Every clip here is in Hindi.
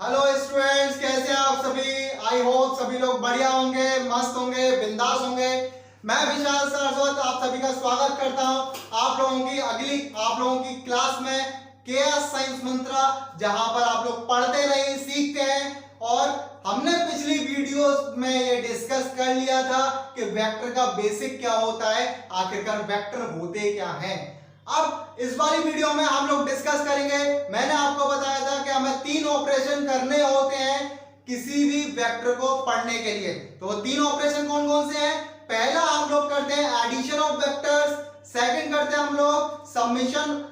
हेलो स्टूडेंट्स, कैसे हैं आप सभी। आई होप सभी लोग बढ़िया होंगे, मस्त होंगे, बिंदास होंगे। मैं विशाल सरस्वत आप सभी का स्वागत करता हूं आप लोगों की क्लास में केएस साइंस मंत्रा, जहां पर आप लोग पढ़ते नहीं सीखते हैं। और हमने पिछली वीडियोस में ये डिस्कस कर लिया था कि वेक्टर का बेसिक क्या होता है, आखिरकार वेक्टर होते क्या हैं। अब इस वाली वीडियो में हम लोग डिस्कस करेंगे। मैंने आपको बताया था कि हमें 3 ऑपरेशन करने होते हैं किसी भी वेक्टर को पढ़ने के लिए। तो वो 3 ऑपरेशन कौन कौन से हैं? पहला हम लोग करते हैं एडिशन ऑफ वेक्टर्स, सेकंड करते हैं हम लोग समेशन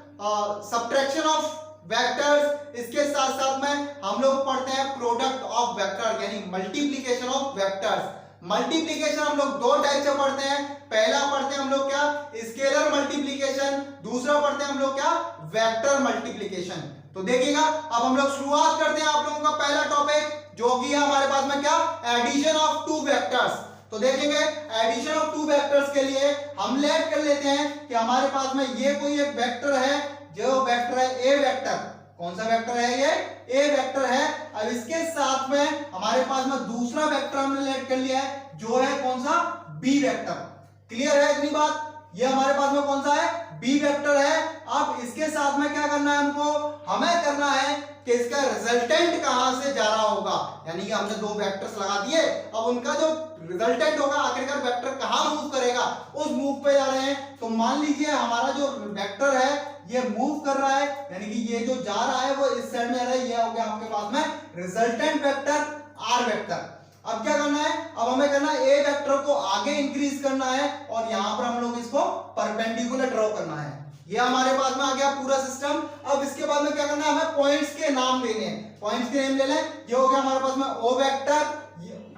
सब्ट्रैक्शन ऑफ वेक्टर्स, इसके साथ साथ में हम लोग पढ़ते हैं प्रोडक्ट ऑफ वेक्टर यानी मल्टीप्लिकेशन ऑफ वेक्टर्स। मल्टीप्लिकेशन हम लोग 2 टाइप से पढ़ते हैं। पहला पढ़ते हैं हम लोग क्या, स्केलर मल्टीप्लिकेशन, दूसरा पढ़ते हैं हम लोग क्या, वेक्टर मल्टीप्लिकेशन। तो देखिएगा, अब हम लोग शुरुआत करते हैं आप लोगों का पहला टॉपिक, जो कि है हमारे पास में क्या, एडिशन ऑफ 2 वेक्टर्स। तो देखेंगे एडिशन ऑफ 2 वेक्टर्स के लिए हम लेट कर लेते हैं कि हमारे पास में ये कोई एक वेक्टर है, जो वेक्टर है ए वेक्टर। कौन सा वेक्टर है ये? ए वेक्टर है। अब इसके साथ में हमारे पास में दूसरा वेक्टर हमने लेट कर लिया है, जो है कौन सा, बी वेक्टर। क्लियर है इतनी बात? ये हमारे पास में कौन सा है, बी वेक्टर है। अब इसके साथ में क्या करना है हमको, हमें करना है कि इसका रिजल्टेंट कहां से जा रहा होगा, यानी कि हमने 2 वेक्टर्स लगा दिए, अब उनका जो रिजल्टेंट होगा, आखिरकार वेक्टर कहां मूव करेगा, उस मूव पे जा रहे हैं। तो मान लीजिए हमारा जो वेक्टर है ये मूव कर रहा है, यानी कि ये जो जा रहा है वो इस साइड में जा रहा है, ये हो गया आपके पास में रिजल्टेंट वेक्टर आर वेक्टर। अब क्या करना है, अब हमें करना है ए वेक्टर को आगे इंक्रीज करना है और यहां पर हम लोग इसको परपेंडिकुलर ड्रॉ करना है। ये हमारे पास में आ गया पूरा सिस्टम। अब इसके बाद में क्या करना है, हमें पॉइंट्स के नाम देने हैं। पॉइंट्स के नेम ले लें। ये हो गया हमारे पास में ओ वेक्टर,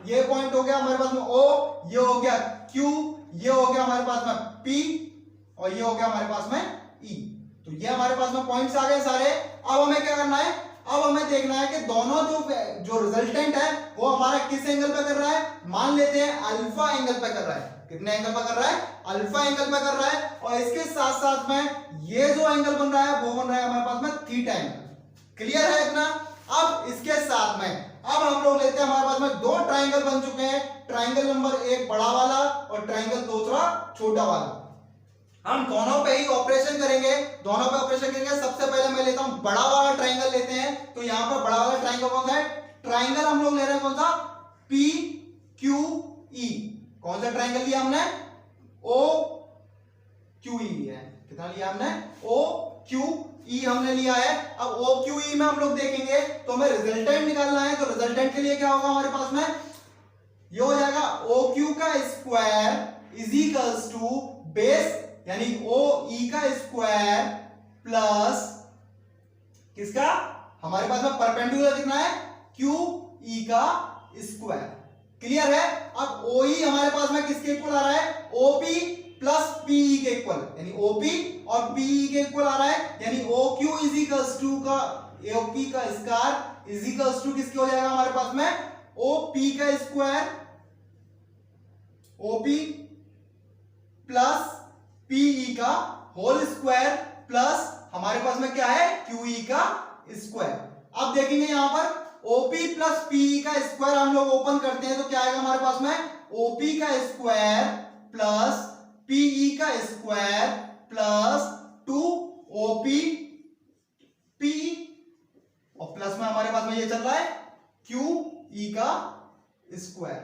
ये पॉइंट हो गया हमारे पास में ओ, ये हो गया क्यू, ये हो गया हमारे पास में पी, और ये हो गया हमारे पास में ई। तो ये हमारे पास में पॉइंट्स आ गए सारे। अब हमें क्या करना है, अब हमें देखना है कि दोनों जो रिजल्टेंट है वो हमारा किस एंगल पे कर रहा है। मान लेते हैं अल्फा एंगल पे कर रहा है। कितने एंगल पे कर रहा है? अल्फा एंगल पे कर रहा है। और इसके साथ साथ में ये जो एंगल बन रहा है वो बन रहा है हमारे पास में थीटा एंगल। क्लियर है इतना? अब इसके साथ में अब हम लोग लेते हैं, हमारे पास में 2 ट्राइंगल बन चुके हैं। ट्राइंगल नंबर 1 बड़ा वाला और ट्राइंगल दूसरा छोटा वाला। हम दोनों पे ही ऑपरेशन करेंगे, दोनों पे ऑपरेशन करेंगे। सबसे पहले मैं लेता हूं बड़ा वाला ट्राइंगल लेते हैं। तो यहां पर बड़ा वाला ट्राइंगल कौन सा है? ट्राइंगल हम लोग ले रहे हैं कौन सा, पी क्यू ई। कौन सा ट्राइंगल लिया हमने? ओ क्यू ई लिया है। कितना लिया हमने? ओ क्यू ई हमने लिया है। अब ओ क्यू ई में हम लोग देखेंगे तो हमें रिजल्टेंट निकालना है। तो रिजल्टेंट के लिए क्या होगा हमारे पास में, ये हो जाएगा ओ क्यू का square is equals to base, यानी ओ ई का स्क्वायर प्लस किसका, हमारे पास में परपेंडिकुलर कितना है, क्यू ई का स्क्वायर। क्लियर है? अब ओ ई हमारे पास में किसके इक्वल आ रहा है, ओपी प्लस पीई के इक्वल, यानी ओपी और पीई के इक्वल आ रहा है। यानी O Q is equals to का ओपी का स्क्वायर इज इक्वल्स टू किसके हो जाएगा हमारे पास में, ओपी का स्क्वायर, ओपी प्लस पीई का होल स्क्वायर प्लस हमारे पास में क्या है, क्यूई का स्क्वायर। अब देखेंगे यहां पर ओपी प्लस पीई का स्क्वायर हम लोग ओपन करते हैं तो क्या आएगा हमारे पास में, ओपी का स्क्वायर प्लस पीई का स्क्वायर प्लस 2 ओपी पी, और प्लस में हमारे पास में ये चल रहा है क्यू ई का स्क्वायर।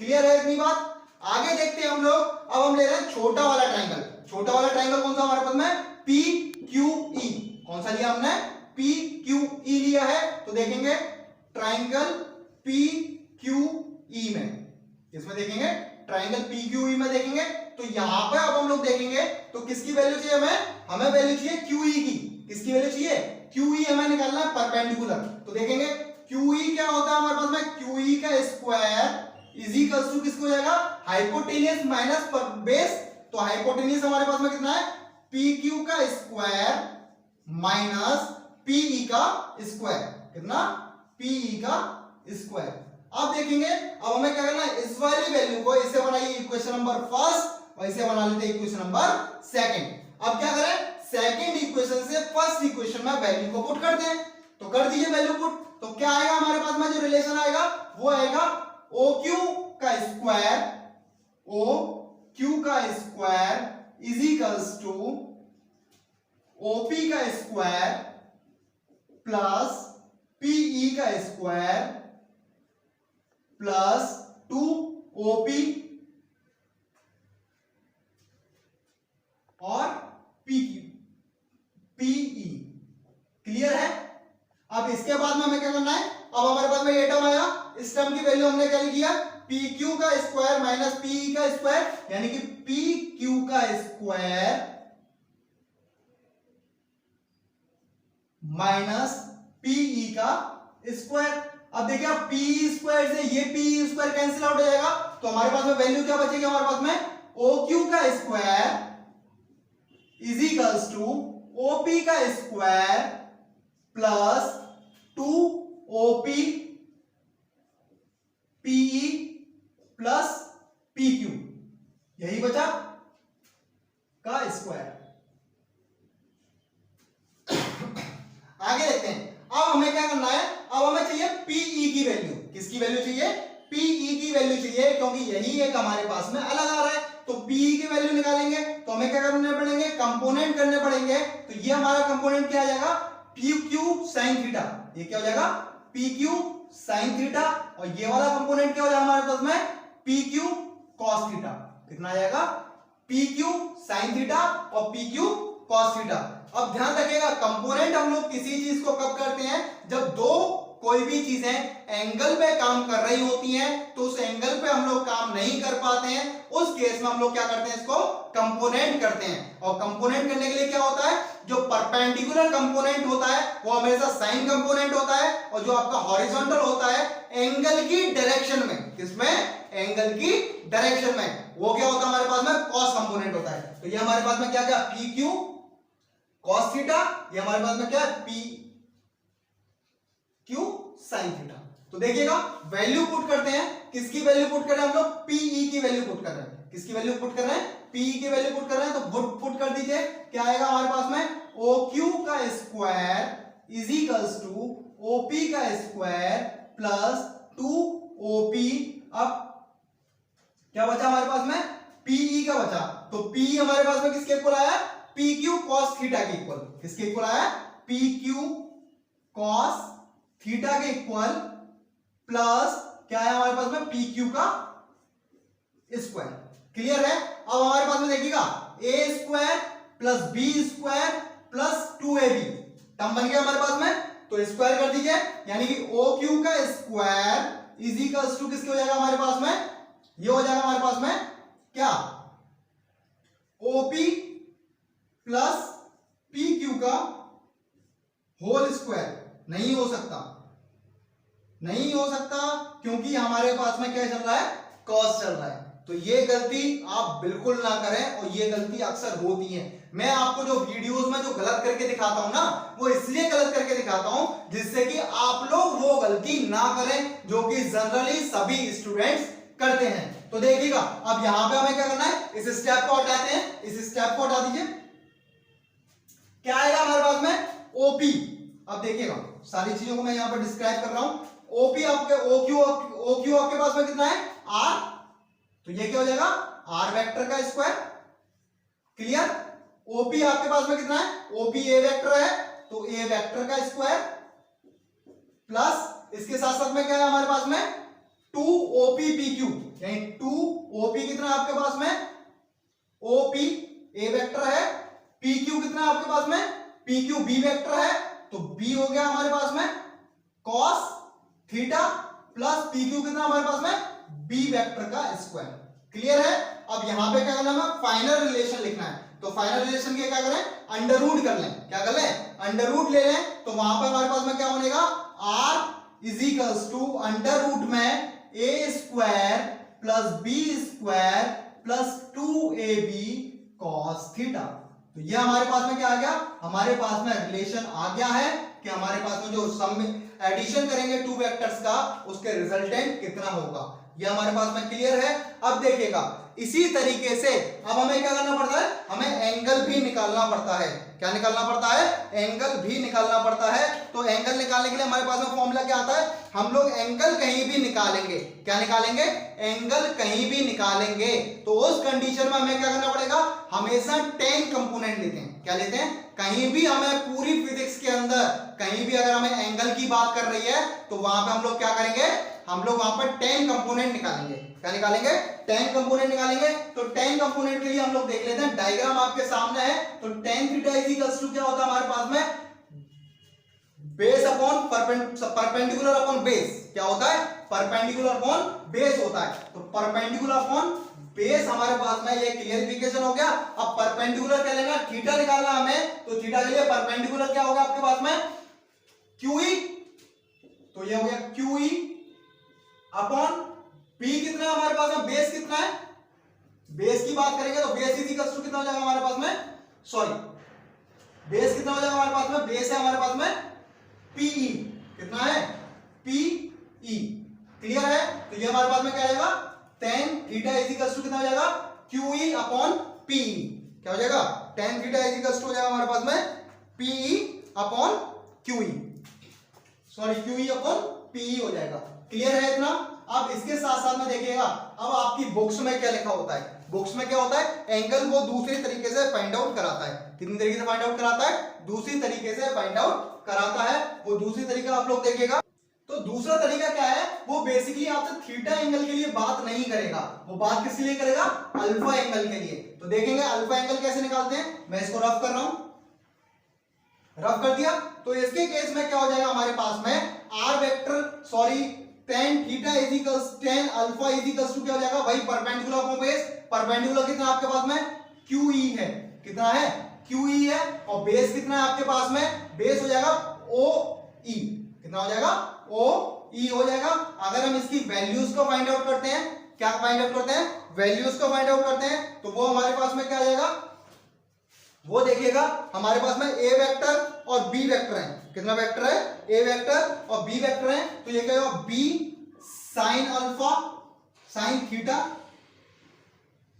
क्लियर है इतनी बात? आगे देखते हैं हम लोग। अब हम ले रहे हैं छोटा वाला ट्राइंगल। छोटा वाला ट्राइंगल कौन सा हमारे पास में, पी क्यू ई। कौन सा लिया हमने, पी क्यू ई लिया है। तो देखेंगे ट्राइंगल पी क्यू ई में, इसमें देखेंगे ट्राइंगल पी क्यू ई में देखेंगे तो यहां पे अब हम लोग देखेंगे तो किसकी वैल्यू चाहिए हमें वैल्यू चाहिए क्यू ई की। किसकी वैल्यू चाहिए, क्यू ई हमें निकालना है परपेंडिकुलर। तो देखेंगे क्यू ई क्या होता है हमारे पास में, क्यू ई का स्क्वायर इज इक्वल टू किसको हो जाएगा, हाइपोटेनियस माइनस बेस। तो हाइपोटेनियस हमारे पास में कितना है, पी क्यू का स्क्वायर माइनस पीई का स्क्वायर। कितना, पीई का स्क्वायर। अब देखेंगे अब हमें क्या करना है, इस वाली वैल्यू को इसे बनाइए इक्वेशन नंबर फर्स्ट और इसे बना लेते हैं इक्वेशन नंबर सेकंड। अब क्या करें, सेकंड इक्वेशन से फर्स्ट इक्वेशन में वैल्यू को पुट करते हैं। तो कर दीजिए वैल्यू पुट। तो क्या आएगा हमारे पास में जो रिलेशन आएगा वो आएगा ओ क्यू का स्क्वायर, ओ क्यू का square is equals to OP का स्क्वायर प्लस पीई का स्क्वायर प्लस 2 ओपी और पीई। क्लियर है? अब इसके बाद में हमें क्या करना है, अब हमारे पास में ये टर्म आया, इस टर्म की वैल्यू हमने क्या लिखी है, पी क्यू का स्क्वायर माइनस पीई का स्क्वायर, यानी कि पी क्यू का स्क्वायर माइनस पीई का स्क्वायर। अब देखिए आप पी स्क्वायर से ये पी स्क्वायर कैंसिल आउट हो जाएगा, तो हमारे पास में वैल्यू क्या बचेगी, हमारे पास में ओ क्यू का square is equals to OP का square plus 2 OP PE plus P Q, यही बचा का स्क्वायर। आगे देखते हैं, अब हमें क्या करना है, अब हमें चाहिए पीई की वैल्यू। किसकी वैल्यू चाहिए, पीई की वैल्यू चाहिए, क्योंकि यही एक हमारे पास में अलग आ रहा है। तो पीई की वैल्यू निकालेंगे तो हमें क्या करने पड़ेंगे, कंपोनेंट करने पड़ेंगे। तो ये हमारा कंपोनेंट क्या आ जाएगा, पी क्यू साइन थीटा, ये क्या हो जाएगा पी क्यू साइन थीटा, और ये वाला कंपोनेंट क्या हो जाएगा हमारे पास में पी क्यू कॉस थीटा। कितना आ जाएगा, पी क्यू साइन थीटा और पी क्यू कॉस थीटा। अब ध्यान रखिएगा, कंपोनेंट हम लोग किसी चीज को कब करते हैं, जब दो कोई भी चीजें एंगल पे काम कर रही होती हैं, तो उस एंगल पे हम लोग काम नहीं कर पाते हैं, उस केस में हम लोग क्या करते हैं, इसको कंपोनेंट करते हैं। और कंपोनेंट करने के लिए क्या होता है, जो परपेंडिकुलर कंपोनेंट होता है वो हमेशा साइन कंपोनेंट होता है, और जो आपका हॉरिजॉन्टल होता है एंगल की डायरेक्शन में, किसमें, एंगल की डायरेक्शन में, वो क्या होता है हमारे पास में कॉस कंपोनेंट होता है। तो ये हमारे पास में क्या क्या पी क्यू कॉस थीटा, ये हमारे पास में क्या है पी क्यू साइन थीटा। तो देखिएगा वैल्यू पुट करते हैं, किसकी वैल्यू पुट कर रहे हैं हम लोग, पीई की वैल्यू पुट कर रहे हैं। किसकी वैल्यू पुट कर रहे हैं, पीई की वैल्यू पुट कर रहे हैं। तो पुट कर दीजिए, क्या आएगा हमारे पास में ओ क्यू का square is equals to OP का स्क्वायर प्लस 2 ओपी। अब क्या बचा हमारे पास में, पीई का बचा। तो पी हमारे पास में किसके इक्वल आया, पी क्यू कॉस थीटा के इक्वल। किसके इक्वल आया, पी क्यू कॉस थीटा के इक्वल प्लस क्या है हमारे पास में पी क्यू का स्क्वायर। क्लियर है? अब हमारे पास में देखिएगा a square plus b square plus 2ab term बन गया हमारे पास में, तो स्क्वायर कर दीजिए, यानी कि ओ क्यू का स्क्वायर इज इक्वल्स टू किसके हो जाएगा हमारे पास में, ये हो जाएगा हमारे पास में क्या, ओपी प्लस पी क्यू का होल स्क्वायर। नहीं हो सकता, नहीं हो सकता, क्योंकि हमारे पास में क्या चल रहा है, कॉस चल रहा है। तो ये गलती आप बिल्कुल ना करें, और ये गलती अक्सर होती है। मैं आपको जो वीडियोस में जो गलत करके दिखाता हूं ना, वो इसलिए गलत करके दिखाता हूं जिससे कि आप लोग वो गलती ना करें जो कि जनरली सभी स्टूडेंट्स करते हैं। तो देखिएगा, अब यहां पे हमें क्या करना है, इस स्टेप को हटाते हैं, इस स्टेप को हटा दीजिए, क्या आएगा हमारे पास में, ओपी। अब देखिएगा सारी चीजों को मैं यहां पर डिस्क्राइब कर रहा हूं। ओपी आपके ओक्यू आपके पास में कितना है, आर, तो ये क्या हो जाएगा, आर वेक्टर का स्क्वायर। क्लियर? ओपी आपके पास में कितना है, ओपी ए वेक्टर है, तो ए वेक्टर का स्क्वायर प्लस इसके साथ साथ में क्या है हमारे पास में 2 ओपी पी क्यू, यानी 2 ओपी कितना है आपके पास में, ओपी ए वेक्टर है, पी क्यू कितना है आपके पास में, पी क्यू बी वेक्टर है, तो बी हो गया हमारे पास में cos theta plus P Q कितना हमारे पास में, बी वेक्टर का स्क्वायर। क्लियर है? अब यहां पे क्या करना है, फाइनल रिलेशन लिखना है। तो फाइनल रिलेशन के क्या करें, अंडर रूट कर लें। क्या कर लें, अंडर रूट ले लें। तो वहां पर हमारे पास में क्या बनेगा, r is equals to under root में a square plus b square plus 2ab cos theta. तो ये हमारे पास में क्या आ गया, हमारे पास में रिलेशन आ गया है कि हमारे पास में जो सम एडिशन करेंगे 2 वेक्टर्स का, उसके रिजल्टेंट कितना होगा। ये हमारे पास में क्लियर है। अब देखिएगा इसी तरीके से अब हमें क्या करना पड़ता है, हमें एंगल भी निकालना पड़ता है। क्या निकालना पड़ता है, एंगल भी निकालना पड़ता है। तो एंगल निकालने के लिए हमारे पास में फॉर्मूला क्या आता है, हम लोग एंगल कहीं भी निकालेंगे। क्या निकालेंगे, एंगल कहीं भी निकालेंगे। तो उस कंडीशन में हमें क्या करना पड़ेगा, हमेशा tan कंपोनेंट लेते हैं। क्या लेते हैं, कहीं भी हमें पूरी फिजिक्स के अंदर कहीं भी अगर हमें एंगल की बात कर रही है तो वहां पे हम लोग क्या करेंगे, हम लोग वहां पर tan कंपोनेंट निकालेंगे। क्या निकालेंगे, tan कंपोनेंट निकालेंगे। तो tan कंपोनेंट के लिए हम लोग देख लेते हैं, डायग्राम आपके सामने है। तो tan theta is equal to क्या होता है हमारे पास में, base upon perpendicular upon base. क्या होता है, परपेंडिकुलर अपॉन बेस होता है। तो परपेंडिकुलर अपॉन बेस हमारे पास में ये क्लियरिफिकेशन हो गया। अब परपेंडिकुलर क्या लेना, थीटा निकालना हमें। तो थीटा के लिए परपेंडिकुलर क्या होगा आपके पास में, QE। तो ये हो गया QE अपॉन P कितना है हमारे पास में, बेस कितना है, बेस की बात करेंगे तो बेस इज इक्वल टू कितना हो जाएगा हमारे पास में, सॉरी बेस कितना हो जाएगा हमारे पास में, बेस है हमारे पास में PE। कितना है, PE। क्लियर है। तो ये हमारे पास में क्या आएगा, tan theta is equal to कितना हो जाएगा, QE अपॉन PE। क्या हो जाएगा, tan theta is equal to हो जाएगा हमारे पास में PE upon QE, sorry QE upon PE हो जाएगा। क्लियर है इतना। अब इसके साथ साथ में देखिएगा, अब आपकी बुक्स में क्या लिखा होता है, बुक्स में क्या होता है, एंगल वो दूसरी तरीके से फाइंड आउट कराता है। कितनी तरीके से फाइंड आउट कराता है, दूसरी तरीके से फाइंड आउट कराता है। वो दूसरी तरीका आप लोग देखिएगा। तो दूसरा तरीका क्या है, वो बेसिकली आपसे थीटा एंगल के लिए बात नहीं करेगा, वो बात किसके लिए करेगा, अल्फा एंगल के लिए। तो देखेंगे अल्फा एंगल कैसे निकालते हैं। मैं इसको रफ कर रहा हूं, रफ कर दिया। तो इसके केस में क्या हो जाएगा हमारे पास में, r vector sorry tan theta is equals tan alpha is equals to क्या हो जाएगा, वही परपेंडिकुलर अपॉन बेस। परपेंडिकुलर कितना आपके पास में, QE है। कितना है, QE है। और बेस कितना है आपके पास में, बेस हो जाएगा OE। कितना हो जाएगा, OE हो जाएगा। अगर हम इसकी वैल्यूज को फाइंड आउट करते हैं, क्या फाइंड आउट करते हैं, वैल्यूज को फाइंड आउट करते हैं, तो वो हमारे पास में क्या आ जाएगा, वो देखिएगा हमारे पास में A वेक्टर और B वेक्टर है। कितना वेक्टर है, A वेक्टर और B वेक्टर है। तो ये क्या होगा, B sine alpha sign theta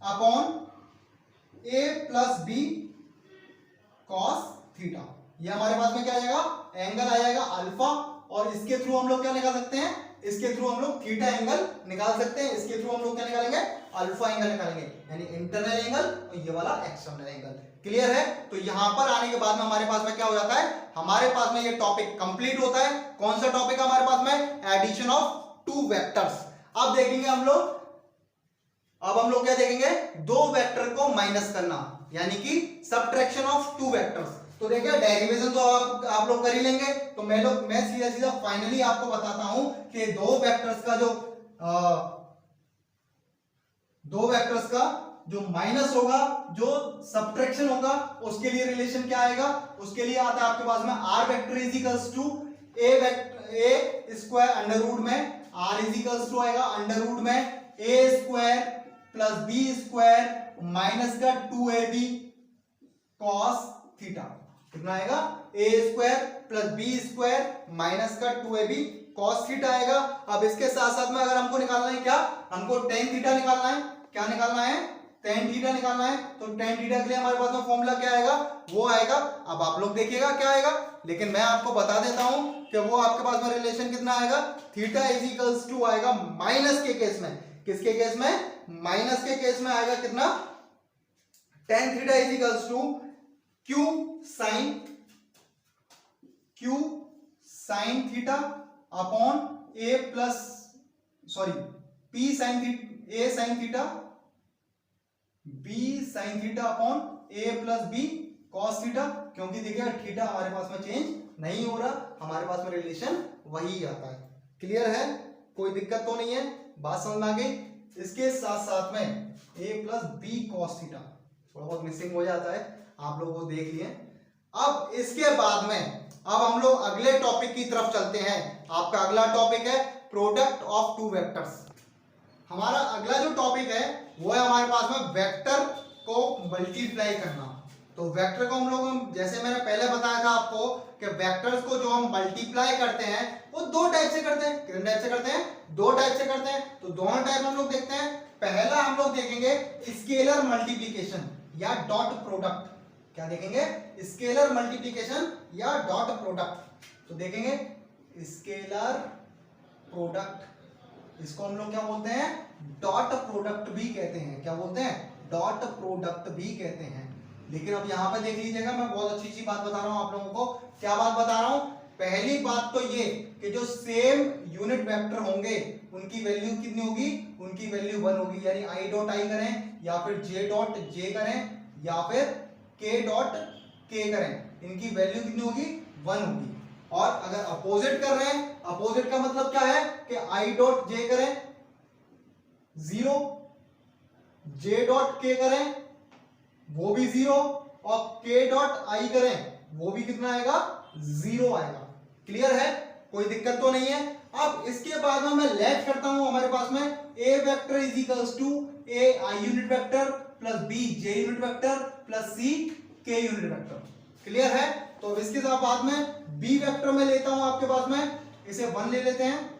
upon A plus B cos theta. ये हमारे पास में क्या आ जाएगा, एंगल आ जाएगा अल्फा। और इसके थ्रू हम लोग क्या निकाल सकते हैं, इसके थ्रू हम लोग थीटा एंगल निकाल सकते हैं। इसके थ्रू हम लोग क्या निकालेंगे, अल्फा एंगल निकालेंगे, यानी इंटरनल एंगल और ये वाला एक्सटर्नल एंगल। क्लियर है। तो यहां पर आने के बाद में हमारे पास में क्या हो जाता है, हमारे पास में ये टॉपिक कंप्लीट होता है। कौन सा टॉपिक है हमारे पास में, एडिशन ऑफ टू वेक्टर्स। अब देखेंगे हम लोग, अब हम लोग क्या देखेंगे, दो वेक्टर को माइनस करना, यानी कि सब्ट्रैक्शन ऑफ टू वेक्टर्स। तो देखिए डेरिवेशन तो आप लोग कर ही लेंगे। तो मैं सीधा सीधा फाइनली आपको बताता हूं कि दो वेक्टर्स का जो माइनस होगा, जो सब्ट्रैक्शन होगा, उसके लिए रिलेशन क्या आएगा, उसके लिए आता है आपके पास में r vector is equals to a square under root में, आर इज इक्वल्स टू आएगा अंडर रूट में a square plus b square minus का 2ab कॉस थीटा। कितना आएगा, a square plus b square minus का 2ab कॉस थीटा आएगा। अब इसके साथ साथ में अगर हमको निकालना है क्या, हमको tan थीटा निकालना है। क्या निकालना है, tan थीटा निकालना है। तो tan थीटा के लिए हमारे पास में फॉर्मूला क्या आएगा, वो आएगा, अब आप लोग देखिएगा क्या आएगा, लेकिन मैं आपको बता देता हूं कि वो आपके पास में रिलेशन कितना आएगा, थीटा इज इक्वल्स टू आएगा माइनस के केस में, किसके केस में, माइनस के केस में आएगा कितना, tan theta is equals to q sine theta upon a plus sorry p sine theta b sine theta upon a plus b cos theta. क्योंकि देखिए थीटा हमारे पास में चेंज नहीं हो रहा, हमारे पास में रिलेशन वही आता है। क्लियर है, कोई दिक्कत तो नहीं है, बात समझ में आ गई। इसके साथ साथ में a plus b cos theta थोड़ा बहुत मिसिंग हो जाता है, आप लोग वो देख लिए। अब इसके बाद में अब हम लोग अगले टॉपिक की तरफ चलते हैं। आपका अगला टॉपिक है प्रोडक्ट ऑफ टू वेक्टर्स। हमारा अगला जो टॉपिक है वो है हमारे पास में वेक्टर को मल्टीप्लाई करना। तो वेक्टर को हम लोग, जैसे मैंने पहले बताया था आपको कि वेक्टर्स को जो हम मल्टीप्लाई करते हैं वो दो टाइप से करते हैं। कितने टाइप से करते हैं? दो टाइप से करते हैं। तो दोनों टाइप हम लोग देखते हैं। पहला हम लोग देखेंगे स्केलर मल्टीप्लिकेशन या डॉट प्रोडक्ट। क्या देखेंगे? स्केलर मल्टीप्लिकेशन या डॉट प्रोडक्ट। तो देखेंगे स्केलर प्रोडक्ट, इसको हम लोग क्या बोलते हैं? डॉट प्रोडक्ट भी कहते हैं। क्या बोलते हैं? डॉट प्रोडक्ट भी कहते हैं। लेकिन अब यहां पर देख लीजिएगा, मैं बहुत अच्छी सी बात बता रहा हूं आप लोगों को। क्या बात बता रहा हूं? पहली बात तो ये कि जो सेम यूनिट वेक्टर होंगे उनकी वैल्यू कितनी होगी? उनकी वैल्यू 1 होगी। यानी आई डॉट आई करें या फिर जे डॉट जे करें या फिर के डॉट के करें, इनकी वैल्यू कितनी होगी? 1 होगी। और अगर अपोजिट कर रहे हैं, अपोजिट का मतलब क्या है कि आई डॉट जे करें 0, जे डॉट के करें वो भी 0 और के डॉट आई करें वो भी कितना आएगा? 0 आएगा। क्लियर है? कोई दिक्कत तो नहीं है। अब इसके बाद में मैं लेट करता हूं, हमारे पास में a vector is equals to a i unit vector plus b j unit vector plus c k unit vector. Clear है? तो इसके साथ बाद में b वेक्टर में लेता हूं आपके पास में, इसे 1 ले लेते हैं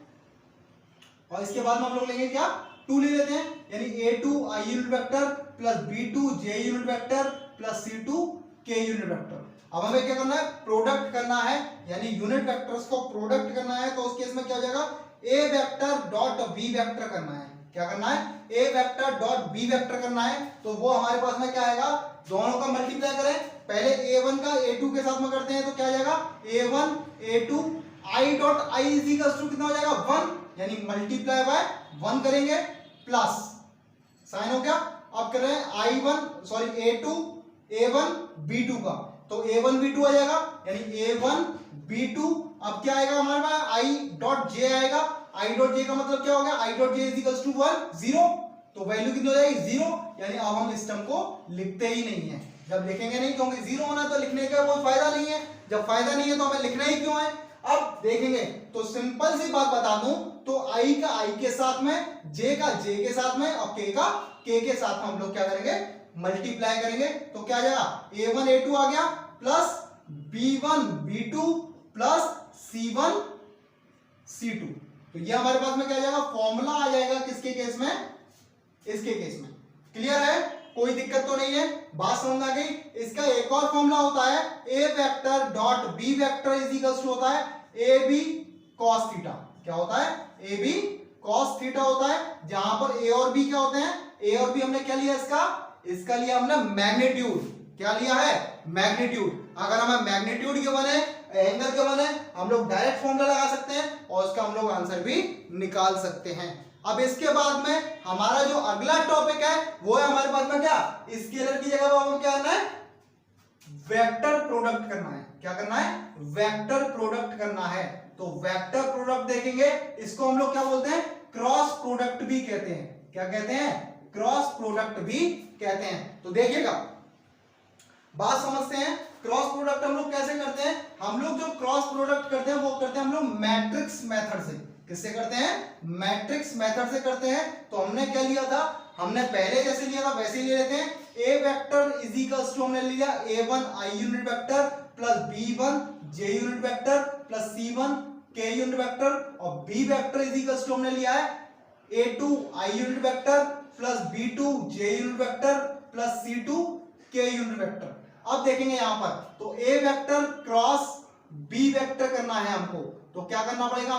और इसके बाद में हम लोग लेंगे क्या? 2 ले लेते हैं। यानी a2 आई unit vector plus b2 j unit vector plus c2 k unit vector. अब हमें क्या करना है? प्रोडक्ट करना है, यानी यूनिट वेक्टर्स को प्रोडक्ट करना है। तो उस केस में क्या हो जाएगा? a vector dot b vector करना है। क्या करना है? a vector dot b vector करना है। तो वो हमारे पास में क्या आएगा? दोनों का मल्टीप्लाई करें। पहले a1 का a2 के साथ में करते हैं तो क्या आ जाएगा? a1 a2 i dot i is equal to कितना हो जाएगा? 1, यानी मल्टीप्लाई बाय 1 करेंगे प्लस साइन हो गया। अब कर रहे हैं i1 sorry a2 a1 b2 का, तो a1 b2 आ जाएगा, यानी a1 b2। अब क्या आएगा हमारे पास? i डॉट j आएगा। i डॉट j का मतलब क्या हो गया? i dot j is equal to 1 0, तो वैल्यू कितनी हो जाएगी? 0। यानी अब हम इस टर्म को लिखते ही नहीं है। जब लिखेंगे नहीं, क्योंकि 0 होना तो लिखने का कोई फायदा नहीं है। जब फायदा नहीं है तो हमें लिखना ही क्यों है? अब देखेंगे तो सिंपल सी बात बता दूं तो i का i के साथ में, j का j के साथ में और k का k के साथ में हम लोग क्या करेंगे? मल्टीप्लाई करेंगे। तो क्या आ जाएगा? a1 a2 आ गया plus b1 b2 plus c1 c2। तो ये हमारे पास में क्या आ जाएगा? फॉर्मूला आ जाएगा किसके केस में? इसके केस में। क्लियर है? कोई दिक्कत तो नहीं है? बात समझ आ गई? इसका एक और फॉर्मूला होता है a vector dot b vector is equal to होता है ab cos थीटा। क्या होता है? ab cos थीटा होता है, जहां पर a और b क्या होते हैं? a और b हमने क्या लिया? इसका लिया हमने मैग्नीट्यूड। क्या लिया है? मैग्नीट्यूड। अगर हमें मैग्नीट्यूड के बने, एंगल के बने, हम लोग डायरेक्ट फॉर्मूला लगा सकते हैं और उसका हम लोग आंसर भी निकाल सकते हैं। अब इसके बाद में हमारा जो अगला टॉपिक है वो है हमारे पास में क्या? स्केलर की जगह पर हमें क्या करना है? वेक्टर प्रोडक्ट करना है। क्या करना है? वेक्टर प्रोडक्ट करना है। तो वेक्टर प्रोडक्ट देखेंगे, इसको हम लोग क्या बोलते हैं? क्रॉस प्रोडक्ट भी कहते हैं। क्या कहते हैं? क्रॉस प्रोडक्ट भी कहते हैं। तो देखिएगा, बात समझते हैं। क्रॉस प्रोडक्ट हम लोग कैसे करते हैं? हम लोग जो क्रॉस प्रोडक्ट करते हैं वो करते हैं हम लोग मैट्रिक्स मेथड से। किससे करते हैं? मैट्रिक्स मेथड से करते हैं। तो हमने क्या लिया था? हमने पहले जैसे लिया था वैसे ही ले लेते हैं। a vector is equals to हमने लिया a1 i unit vector plus b1 j unit vector plus c1 k unit vector, और b vector is equals to हमने लिया है a2 i unit vector plus b2 j unit vector plus c2 k unit vector. अब देखेंगे यहां पर तो a vector cross b vector करना है हमको, तो क्या करना पड़ेगा?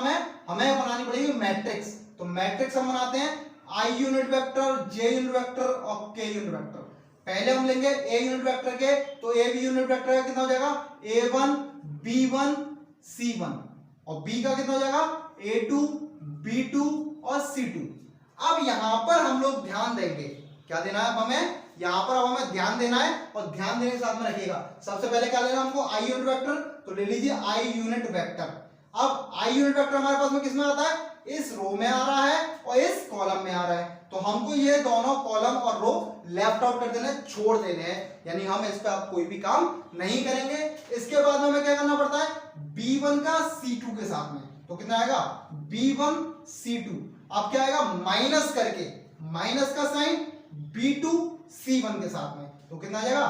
हमें बनानी पड़ेगी मैट्रिक्स। तो मैट्रिक्स हम बनाते हैं i unit vector j unit vector और k यूनिट वेक्टर। पहले हम लेंगे a यूनिट वेक्टर के, तो a b यूनिट वेक्टर का कितना हो जाएगा? a1 b1 c1, और b का कितना हो जाएगा? a2 b2 और c2। अब यहां पर हम लोग ध्यान देंगे, क्या देना है हमें? यहां पर अब हमें ध्यान देना है, और ध्यान देने के साथ में रखिएगा। सबसे पहले क्या लेना हमको? i यूनिट वेक्टर, तो ले लीजिए i यूनिट वेक्टर। अब i यूनिट वेक्टर हमारे पास में किस में आता है? इस रो में आ रहा है और इस कॉलम में आ रहा है। तो हमको ये दोनों कॉलम और रो लेफ्ट आउट कर देने, छोड़ देने हैं, यानी हम इस पे अब कोई भी काम नहीं करेंगे। इसके बाद में हमें क्या करना पड़ता है? b1 का c2 के साथ में, तो कितना आएगा? b1 c2। अब क्या आएगा? माइनस करके, माइनस का साइन b2 c1 के साथ में, तो कितना आ जाएगा?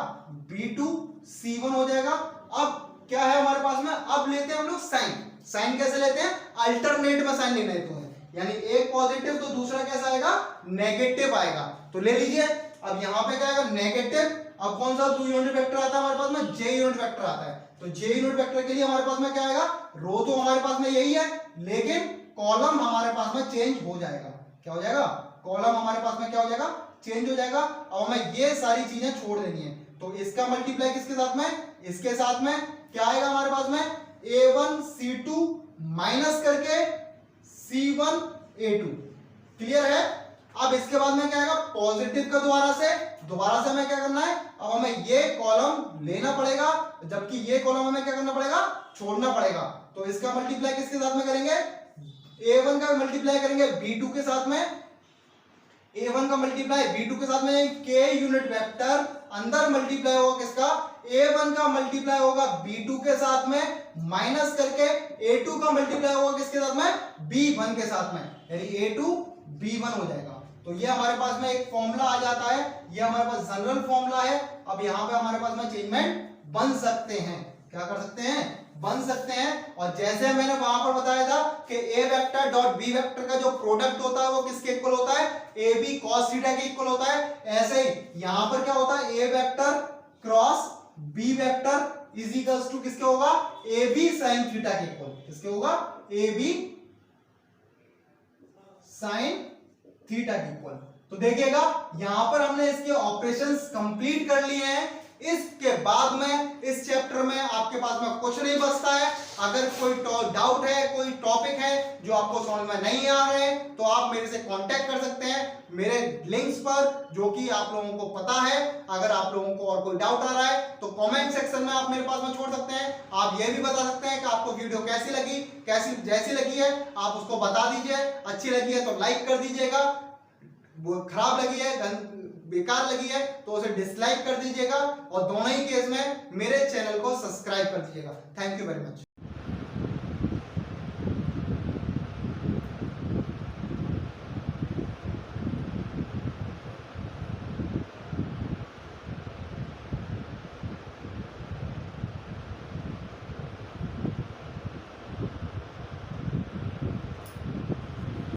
b2 c1 हो जाएगा। अब क्या है हमारे पास में, अब लेते हैं हम लोग साइन। साइन कैसे लेते हैं, अल्टरनेट में साइन लेना है तो है, यानी एक पॉजिटिव तो दूसरा कैसा आएगा, नेगेटिव आएगा। तो ले लीजिए, अब यहां पे क्या आएगा, नेगेटिव। अब कौन सा यूनिट वेक्टर आता है हमारे पास में, जे यूनिट वेक्टर आता है। तो जे यूनिट वेक्टर के लिए हमारे पास में क्या आएगा, रो तो हमारे पास में यही है, लेकिन कॉलम हमारे पास में चेंज हो जाएगा। क्या हो जाएगा, कॉलम हमारे पास में क्या हो जाएगा, चेंज हो जाएगा। अब हमें ये सारी चीजें छोड़ देनी है, तो इसका मल्टीप्लाई किसके साथ में, इसके साथ में क्या आएगा हमारे पास में, a1 c2 माइनस करके c1 a2। क्लियर है। अब इसके बाद में क्या आएगा, पॉजिटिव का दोबारा से हमें क्या करना है, अब हमें ये कॉलम लेना पड़ेगा, जबकि ये कॉलम हमें क्या करना पड़ेगा, छोड़ना पड़ेगा। तो इसका मल्टीप्लाई किसके साथ में करेंगे, a1 का मल्टीप्लाई करेंगे b2 के साथ में, a1 का मल्टीप्लाई b2 के साथ में, k यूनिट वेक्टर अंदर मल्टीप्लाई होगा किसका, a1 का मल्टीप्लाई होगा b2 के साथ में, माइनस करके a2 का मल्टीप्लाई होगा किसके साथ में, b1 के साथ में, यानी a2 b1 हो जाएगा। तो ये हमारे पास में एक फॉर्मूला आ जाता है, ये हमारे पास जनरल फॉर्मूला है। अब यहाँ पे हमारे पास में चेंजमेंट बन सकते हैं, क्या कर सकते हैं, बन सकते हैं। और जैसे मैंने वहां पर बताया था कि a vector dot b vector का जो प्रोडक्ट होता है वो किसके इक्वल होता है, ab cos थीटा के इक्वल होता है। ऐसे ही यहां पर क्या होता है, a vector cross b vector is equals to किसके होगा, ab sin थीटा के इक्वल, किसके होगा, ab sin थीटा के इक्वल। तो देखिएगा यहां पर हमने इसके ऑपरेशंस कंप्लीट कर लिए हैं। इसके बाद में इस चैप्टर में आपके पास में कुछ नहीं बचता है। अगर कोई डाउट है, कोई टॉपिक है जो आपको समझ में नहीं आ रहे हैं, तो आप मेरे से कांटेक्ट कर सकते हैं मेरे लिंक्स पर, जो कि आप लोगों को पता है। अगर आप लोगों को और कोई डाउट आ रहा है तो कमेंट सेक्शन में आप मेरे पास में छोड़ सकते हैं। आप ये भी बता सकते हैं कि आपको वीडियो कैसी लगी, जैसी लगी है आप उसको बता दीजिए। अच्छी लगी है तो लाइक कर दीजिएगा, वो खराब लगी है, बेकार लगी है तो उसे डिसलाइक कर दीजिएगा, और दोनों ही केस में मेरे चैनल को सब्सक्राइब कर दीजिएगा। Thank you very much.